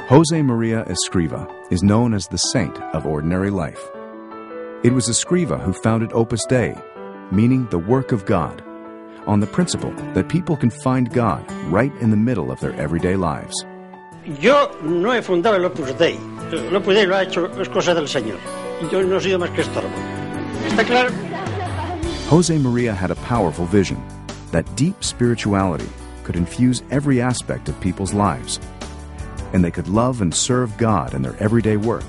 Jozefmaria Escrivá is known as the saint of ordinary life. It was Escrivá who founded Opus Dei, meaning the work of God, on the principle that people can find God right in the middle of their everyday lives. Yo no he fundado el Opus Dei. El Opus Dei lo ha hecho, es cosa del Señor. Yo no he sido más que estorbo. ¿Está claro? Jozefmaria had a powerful vision that deep spirituality could infuse every aspect of people's lives, and they could love and serve God in their everyday work,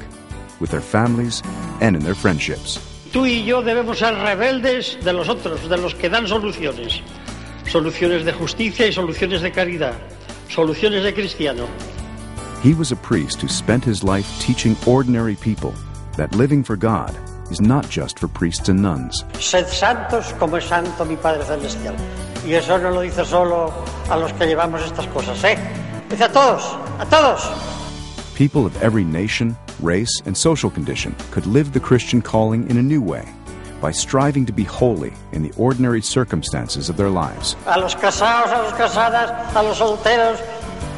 with their families and in their friendships. Tú y yo debemos ser rebeldes de los otros, de los que dan soluciones. Soluciones de justicia y soluciones de caridad. Soluciones de cristiano. He was a priest who spent his life teaching ordinary people that living for God is not just for priests and nuns. Sed santos como es santo mi Padre Celestial. Y eso no lo dice solo a los que llevamos estas cosas, ¿eh? Dice a todos, a todos. People of every nation, race, and social condition could live the Christian calling in a new way by striving to be holy in the ordinary circumstances of their lives. A los casados, a los casadas, a los solteros,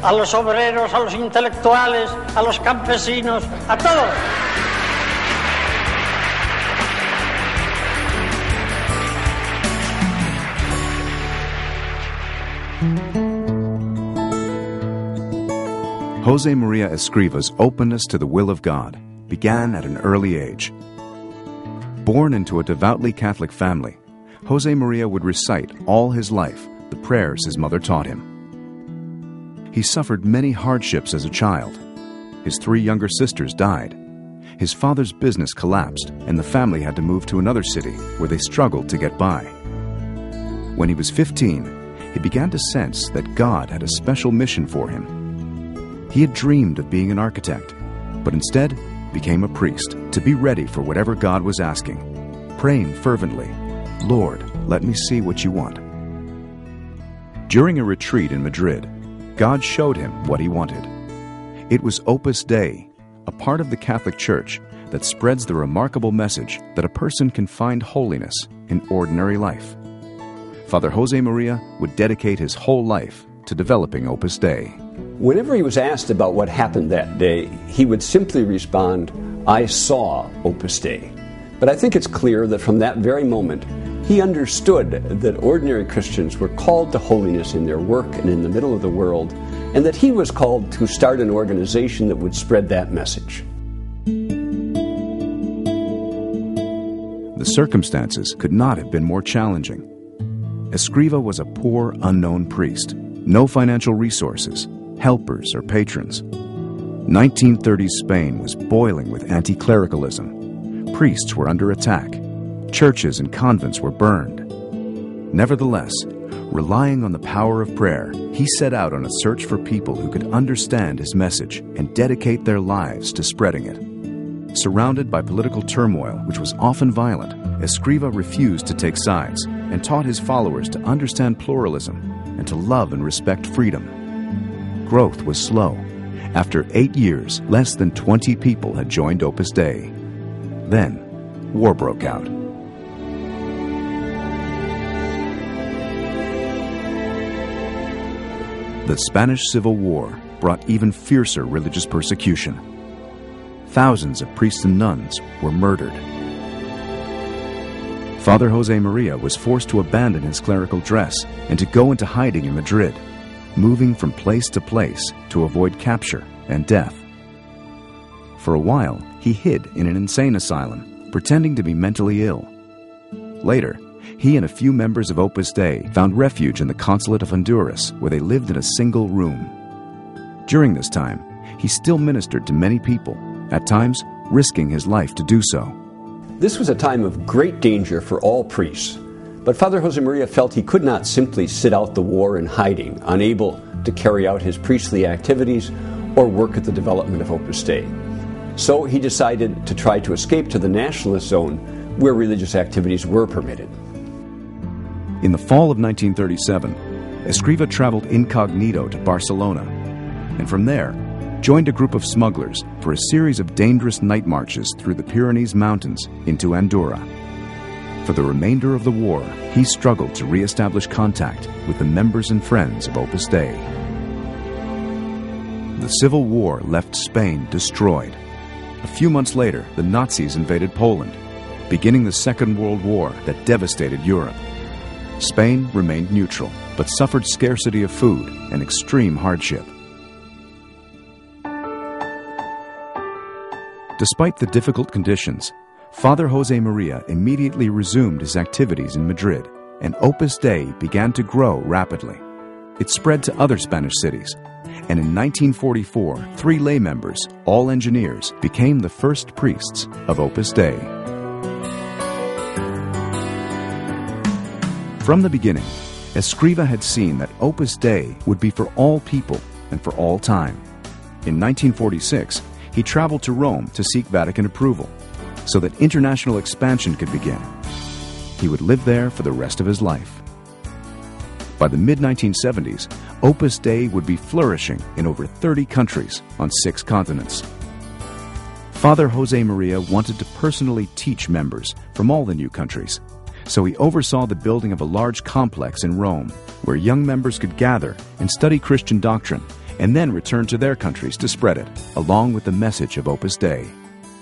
a los obreros, a los intelectuales, a los campesinos, a todos. Jozefmaria Escrivá's openness to the will of God began at an early age. Born into a devoutly Catholic family, Jozefmaria would recite all his life the prayers his mother taught him. He suffered many hardships as a child. His 3 younger sisters died. His father's business collapsed, and the family had to move to another city where they struggled to get by. When he was 15, he began to sense that God had a special mission for him. He had dreamed of being an architect, but instead became a priest to be ready for whatever God was asking, praying fervently, "Lord, let me see what you want." During a retreat in Madrid, God showed him what he wanted. It was Opus Dei, a part of the Catholic Church that spreads the remarkable message that a person can find holiness in ordinary life. Father Jozefmaria would dedicate his whole life to developing Opus Dei. Whenever he was asked about what happened that day, he would simply respond, "I saw Opus Dei." But I think it's clear that from that very moment, he understood that ordinary Christians were called to holiness in their work and in the middle of the world, and that he was called to start an organization that would spread that message. The circumstances could not have been more challenging. Escrivá was a poor, unknown priest, no financial resources, helpers or patrons. 1930s Spain was boiling with anti-clericalism. Priests were under attack. Churches and convents were burned. Nevertheless, relying on the power of prayer, he set out on a search for people who could understand his message and dedicate their lives to spreading it. Surrounded by political turmoil, which was often violent, Escrivá refused to take sides and taught his followers to understand pluralism and to love and respect freedom. Growth was slow. After 8 years, less than 20 people had joined Opus Dei. Then, war broke out. The Spanish Civil War brought even fiercer religious persecution. Thousands of priests and nuns were murdered. Father Jozefmaria was forced to abandon his clerical dress and to go into hiding in Madrid, moving from place to place to avoid capture and death. For a while, he hid in an insane asylum, pretending to be mentally ill. Later, he and a few members of Opus Dei found refuge in the consulate of Honduras, where they lived in a single room. During this time, he still ministered to many people, at times risking his life to do so. This was a time of great danger for all priests, but Father Jozefmaria felt he could not simply sit out the war in hiding, unable to carry out his priestly activities or work at the development of Opus Dei. So he decided to try to escape to the nationalist zone where religious activities were permitted. In the fall of 1937, Escrivá traveled incognito to Barcelona, and from there joined a group of smugglers for a series of dangerous night marches through the Pyrenees Mountains into Andorra. For the remainder of the war, he struggled to re-establish contact with the members and friends of Opus Dei. The Civil War left Spain destroyed. A few months later, the Nazis invaded Poland, beginning the Second World War that devastated Europe. Spain remained neutral, but suffered scarcity of food and extreme hardship. Despite the difficult conditions, Father Josemaria immediately resumed his activities in Madrid, and Opus Dei began to grow rapidly. It spread to other Spanish cities, and in 1944, 3 lay members, all engineers, became the first priests of Opus Dei. From the beginning, Escrivá had seen that Opus Dei would be for all people and for all time. In 1946, he traveled to Rome to seek Vatican approval so that international expansion could begin. He would live there for the rest of his life. By the mid-1970s, Opus Dei would be flourishing in over 30 countries on 6 continents. Father Josemaria wanted to personally teach members from all the new countries, so he oversaw the building of a large complex in Rome where young members could gather and study Christian doctrine and then return to their countries to spread it, along with the message of Opus Dei.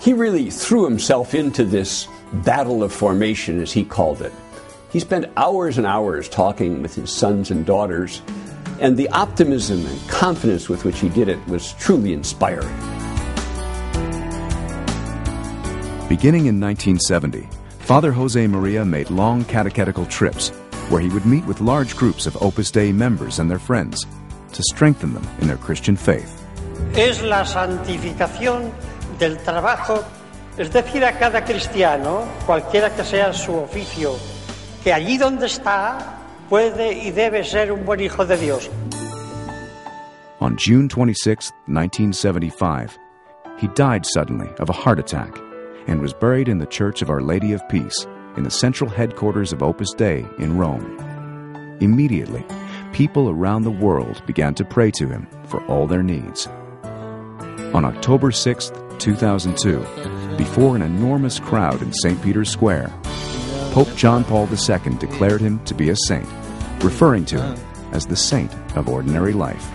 He really threw himself into this battle of formation, as he called it. He spent hours and hours talking with his sons and daughters, and the optimism and confidence with which he did it was truly inspiring. Beginning in 1970, Father Josemaria made long catechetical trips where he would meet with large groups of Opus Dei members and their friends to strengthen them in their Christian faith. Es la santificación del trabajo, es decir, a cada cristiano, cualquiera que sea su oficio, que allí donde está puede y debe ser un buen hijo de Dios. On June 26, 1975, he died suddenly of a heart attack and was buried in the Church of Our Lady of Peace in the central headquarters of Opus Dei in Rome. Immediately, people around the world began to pray to him for all their needs. On October 6, 2002, before an enormous crowd in St. Peter's Square, Pope John Paul II declared him to be a saint, referring to him as the saint of ordinary life.